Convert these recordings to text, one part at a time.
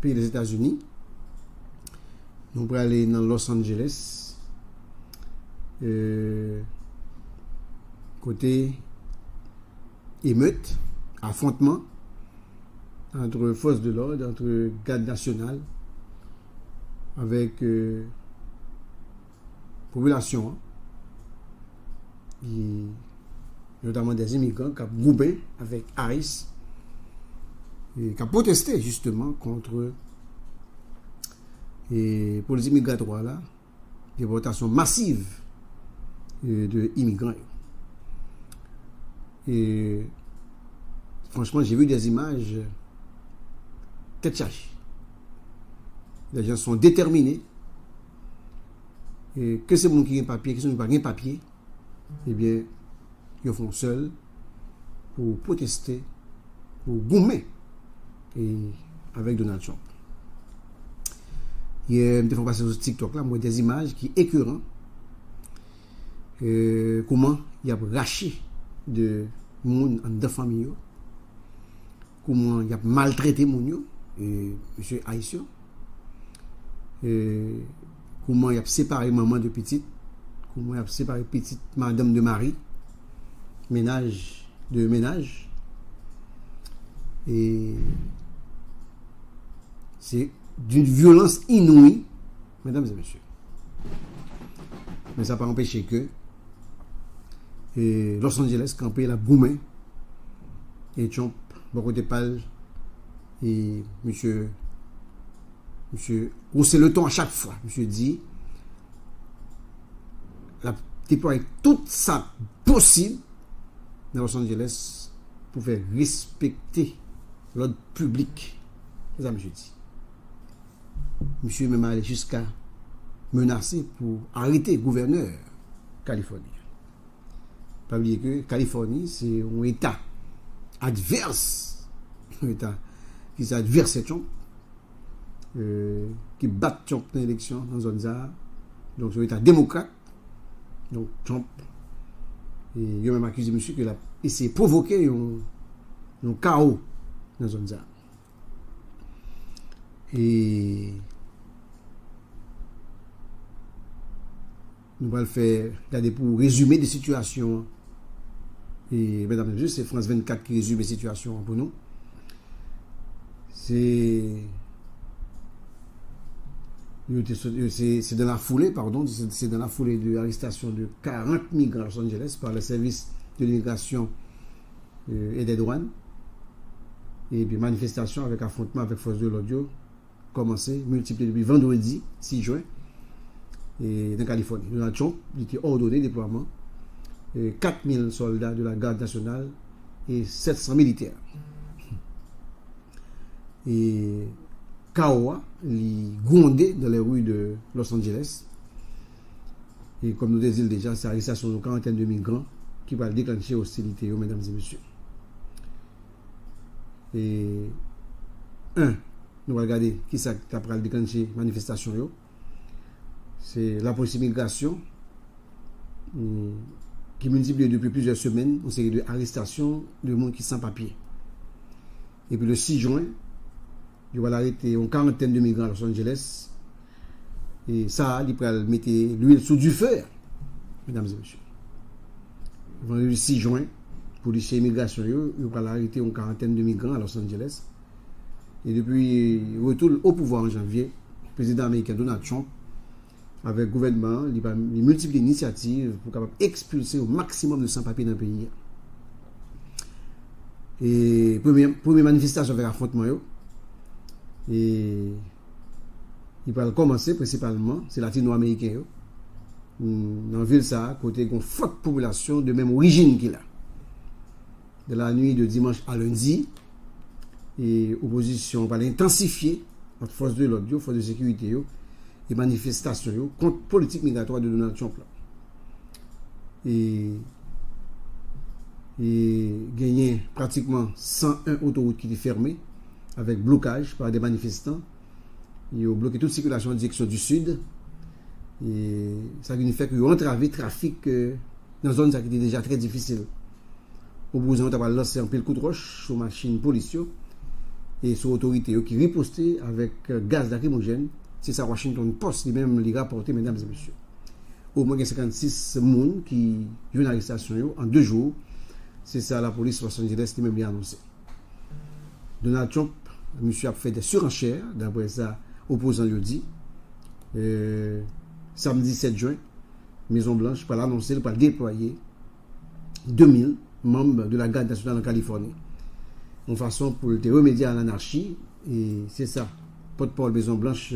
pays des États-Unis. Nous pour aller dans Los Angeles. Côté émeute, affrontement entre forces de l'ordre, entre garde nationale, avec population, notamment des immigrants qui ont groupé avec Harris et qui ont protesté justement contre les politique migratoire là, déportation massive de immigrants. Et franchement, j'ai vu des images tête chargée. Les gens sont déterminés. Et que c'est mon qui a un papier, que ce n'est pas un papier, eh bien, ils font seuls pour protester, pour gommer avec Donald Trump. Hier, je me fais passer sur TikTok là, moi, des images qui sont écœurantes. Comment il y a raché de monde en deux familles, comment il y a maltraité mon monsieur Haïtien, comment il a séparé maman de petite, comment il a séparé petite madame de mari, ménage de ménage, et c'est d'une violence inouïe, mesdames et messieurs. Mais ça n'a pas empêché que Los Angeles campé la boumé et Trump beaucoup de pal et monsieur c'est le temps à chaque fois monsieur dit la déployer tout ça possible dans Los Angeles pour faire respecter l'ordre public. C'est ça monsieur dit. Monsieur même allé jusqu'à menacer pour arrêter le gouverneur californien. Pas oublier que Californie, c'est un État adverse, un État qui s'adverse à Trump, qui bat Trump dans l'élection dans zone ça. Donc c'est un État démocrate. Donc Trump, il a même accusé monsieur qu'il a essayé de provoquer un chaos dans zone ça. Et nous allons le faire regarder pour résumer des situations. Et mesdames et messieurs, c'est France 24 qui résume les situations pour nous. C'est dans la foulée, c'est dans la foulée de l'arrestation de 40 migrants à Los Angeles par le service de l'immigration et des douanes. Et puis manifestation avec affrontement avec force de l'audio commencé, multiplié depuis vendredi 6 juin et dans Californie. Donald Trump a été ordonné déploiement 4000 soldats de la garde nationale et 700 militaires. Et Kawa, les grondé dans les rues de Los Angeles. Et comme nous disons déjà, c'est l'arrestation de quarantaine de migrants qui va déclencher hostilité, mesdames et messieurs. Et nous allons regarder qui ça qui a déclenché manifestation. C'est la police immigration qui multiplie depuis plusieurs semaines une série d'arrestations de monde qui sans papier. Et puis le 6 juin, il va arrêter une quarantaine de migrants à Los Angeles. Et ça, il va mettre l'huile sous du feu, mesdames et messieurs. Le 6 juin, pour les immigration, il va arrêter une quarantaine de migrants à Los Angeles. Et depuis le retour au pouvoir en janvier, le président américain Donald Trump, avec le gouvernement, il multiplie initiatives pour capable expulser au maximum de sans-papiers dans le pays. Et première manifestation avec affrontement, et il va commencer principalement, c'est latino-américain, dans la ville, ça, côté une forte population de même origine qu'il a. De la nuit de dimanche à lundi, et l'opposition va l'intensifier entre forces de l'ordre, forces de sécurité, et manifestations contre la politique migratoire de Donald Trump. Et gagné pratiquement 101 autoroutes qui étaient fermées avec blocage par des manifestants. Ils ont bloqué toute circulation en direction du sud. Et ça signifie qu'ils ont entravé le trafic dans une zone qui était déjà très difficile. Au bout d'un temps, on a lancé un peu le coup de roche sur machine policière. et sous autorité qui ripostait avec gaz lacrymogène. C'est ça Washington Post lui-même lui rapporté, mesdames et messieurs. Au moins 56 personnes qui ont une arrestation en 2 jours. C'est ça la police Los Angeles lui-même lui a annoncé. Donald Trump, monsieur a fait des surenchères, d'après ça, opposant lui dit. Samedi 7 juin, Maison Blanche va l'annoncer, va déployer 2000 membres de la garde nationale en Californie. En façon pour remédier à l'anarchie. Et c'est ça. Porte-parole Maison Blanche,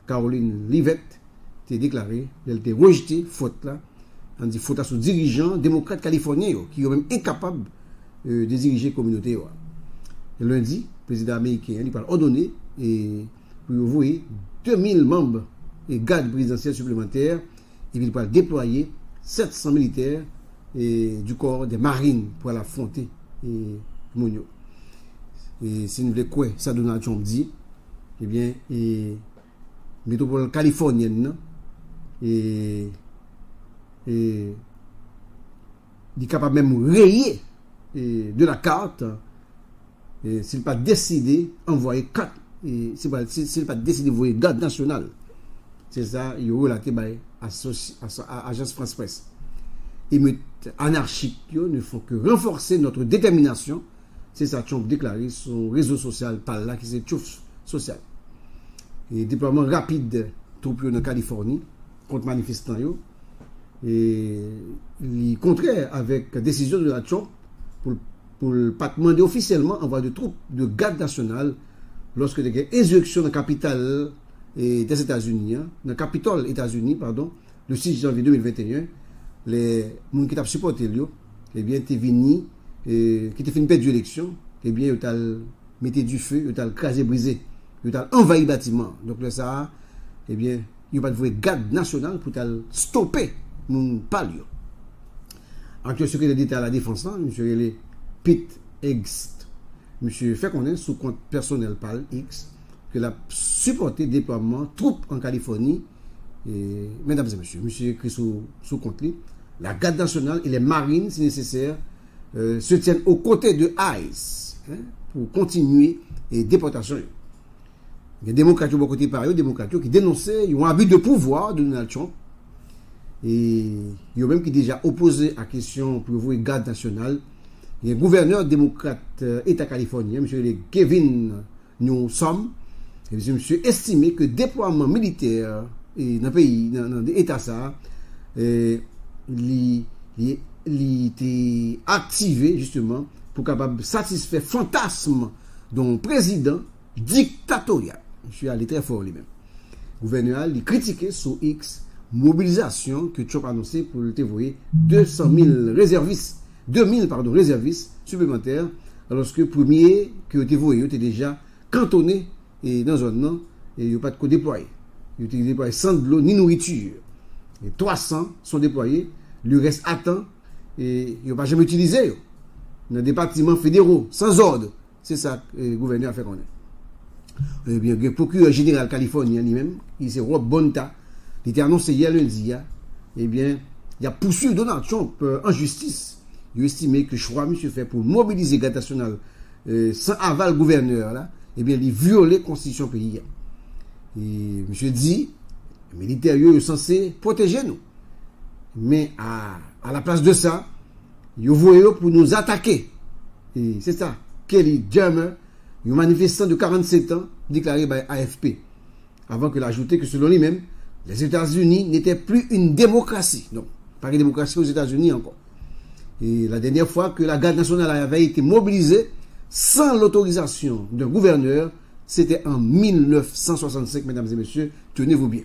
Caroline Livette, a déclaré, elle a rejeté faute là. On dit faute à ce dirigeant démocrate californien qui est même incapable de diriger la communauté. Le lundi, le président américain il va ordonner et pour vous voyez 2000 membres et gardes présidentiels supplémentaires et il va déployer 700 militaires et du corps des marines pour l'affronter et Mounio. Et si vous voulez quoi ça Donald Trump dit, eh bien métropole californienne et il est capable même rayer de la carte s'il n'a pas décidé d'envoyer 4 et s'il n'a pas décidé d'envoyer garde nationale. C'est ça, il y a relaté à Agence France Presse. Les meutes anarchiques ne font que renforcer notre détermination. C'est ça, Trump déclaré sur son réseau social par là, qui c'est Truth Social. Et déploiement rapide troupes en Californie contre manifestants. Et il contraire avec la décision de la Trump pour ne pas demander officiellement envoi de troupes de garde nationale lorsque il y a une insurrection dans la capitale des États-Unis, dans le Capitole États-Unis, pardon, le 6 janvier 2021, les gens qui ont supporté lui, eh bien, étaient venus, qui étaient fait une perte d'élection, eh bien, ils ont mis du feu, ils ont crasé, brisé, ils ont envahi le bâtiment. Donc, là, ça, eh bien, il n'y a pas de vraie garde nationale pour stopper mon palio. Actuel secrétaire d'État à la Défense, M. Pete Hegseth, M. fait connaître sous compte personnel par X que la supporté déploiement troupes en Californie. Et, mesdames et messieurs, monsieur écrit sous compte la garde nationale et les marines, si nécessaire, se tiennent aux côtés de ICE pour continuer les déportations. Les démocrates au côté par eux, démocrates qui dénonçaient un abus de pouvoir de Donald Trump. Et il y a même qui déjà opposé à la question pour vous garde nationale. Il y a un gouverneur démocrate État californien, M. Kevin Newsom, et M. estimé que le déploiement militaire dans le pays, dans l'État ça, il était activé justement pour capable satisfaire le fantasme d'un président dictatorial. Je suis allé très fort lui-même. Le gouverneur il critiquait sur X mobilisation que Trump a annoncé pour le dévoyer 200 000 réservistes, 2000 réservistes supplémentaires, alors que le premier que le dévoyé était déjà cantonné et dans un an et il n'y a pas de quoi déployer. Il était déployé sans de l'eau ni nourriture. Et 300 sont déployés, le reste attend et il n'y a pas jamais utilisé dans des bâtiments fédéraux, sans ordre. C'est ça que le gouverneur a fait connaître. Eh bien, le procureur général californien lui-même, il s'est Rob Bonta, il était annoncé hier lundi, eh bien, il a poursuivi Donald Trump en justice. Il a estimé que le choix monsieur fait pour mobiliser la garde nationale sans aval gouverneur, là, eh bien, il violait la constitution pays. Et monsieur dit, les militaires sont censés protéger nous. Mais à la place de ça, ils voulaient pour nous attaquer. Et c'est ça. Kelly Jammer, un manifestant de 47 ans, déclaré par AFP. Avant qu'il ajoute que selon lui-même, les États-Unis n'étaient plus une démocratie. Donc, pas une démocratie aux États-Unis encore. Et la dernière fois que la garde nationale avait été mobilisée sans l'autorisation d'un gouverneur, c'était en 1965, mesdames et messieurs, tenez-vous bien.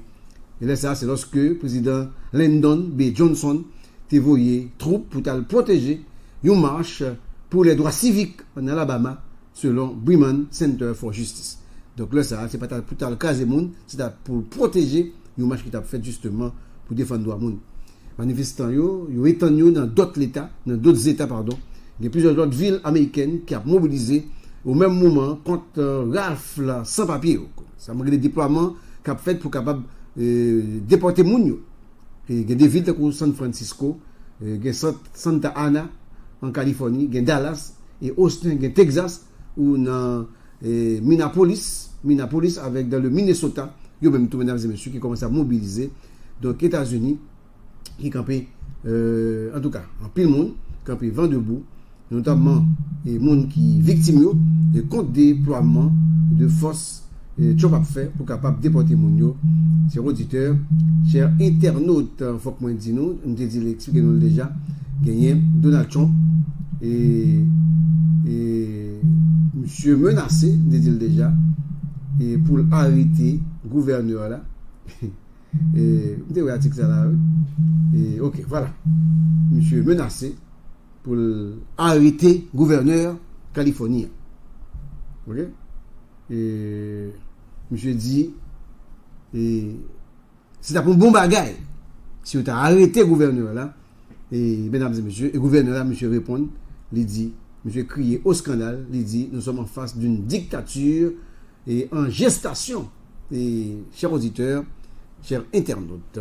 Et là, ça, c'est lorsque le président Lyndon B. Johnson a envoyé troupes pour protéger une marche pour les droits civiques en Alabama, selon Bremen Center for Justice. Donc là, ça, c'est pas pour le cas des gens, c'est pour protéger une marche qui a fait justement pour défendre les droits. Manifestants, ils étendus dans d'autres États, pardon. Il y a plusieurs autres villes américaines qui ont mobilisé au même moment contre rafle sans papier. Ça m'a des déploiements qu'a fait pour capable déporter moun. Il y a des villes comme San Francisco, Santa Ana en Californie, il y a Dallas et Austin, il y a Texas ou dans Minneapolis avec dans le Minnesota, yo même tout mesdames et messieurs qui commencent à mobiliser. Donc États-Unis qui campé en tout cas en pile monde campé vent debout, notamment les monde qui victimes et contre déploiement de forces chop fait pour capable déporter moun yo. Chers auditeurs, chers internautes, faut que moi dis nous dit expliquer nous déjà gagné Donald Trump et monsieur menacé dit déjà et pour arrêter gouverneur là et vous article ça là et OK voilà monsieur menacé pour arrêter gouverneur californien. OK et monsieur dit et c'est un bon bagage si vous avez arrêté gouverneur là et mesdames et messieurs et gouverneur là monsieur répond il dit monsieur crier au scandale il dit nous sommes en face d'une dictature et en gestation et chers auditeurs chers internautes